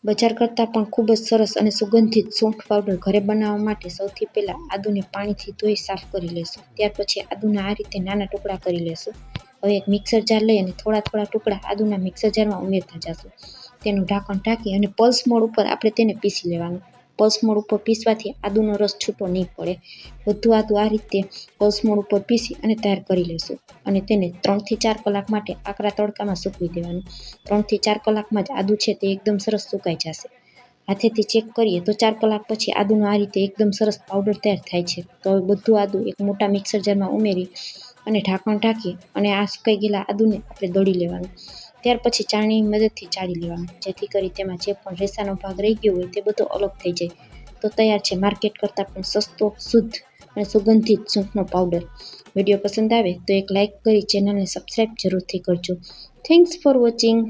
બજાર કરતાં પણ ખૂબ જ સરસ અને સુગંધિત સૂંઠ પાવડર ઘરે બનાવવા માટે સૌથી પહેલાં આદુને પાણીથી ધોઈ સાફ કરી લેશું. ત્યાર પછી આદુના આ રીતે નાના ટુકડા કરી લેશું. હવે એક મિક્સર જાર લઈ અને થોડા થોડા ટુકડા આદુના મિક્સર જારમાં ઉમેરતા જશું. તેનું ઢાંકણ ઢાંકી અને પલ્સ મોડ ઉપર આપણે તેને પીસી લેવાનું. પલ્સ મોડ ઉપર પીસવાથી આદુનો રસ છૂટો નહીં પડે. બધું આદુ આ રીતે પલ્સ મોડ ઉપર પીસી અને તૈયાર કરી લેશું અને તેને 3 થી 4 કલાક માટે આકરા તડકામાં સૂકવી દેવાનું. 3 થી 4 કલાકમાં જ આદુ છે તે એકદમ સરસ સુકાઈ જશે. હાથેથી ચેક કરીએ તો 4 કલાક પછી આદુનો આ રીતે એકદમ સરસ પાવડર તૈયાર થાય છે. તો હવે બધું આદુ એક મોટા મિક્સર જારમાં ઉમેરી અને ઢાંકણ ઢાંકી અને આ સુકાઈ ગયેલા આદુને આપણે દળી લેવાનું. ત્યાર પછી ચાળણીની મદદથી ચાળી લેવાનું, જેથી કરી તેમાં જે પણ રેસાનો ભાગ રહી ગયો હોય તે બધો અલગ થઈ જાય. તો તૈયાર છે માર્કેટ કરતાં પણ સસ્તો, શુદ્ધ અને સુગંધિત સૂંઠનો પાવડર. વિડીયો પસંદ આવે તો એક લાઇક કરી ચેનલને સબસ્ક્રાઈબ જરૂરથી કરજો. Thanks for watching.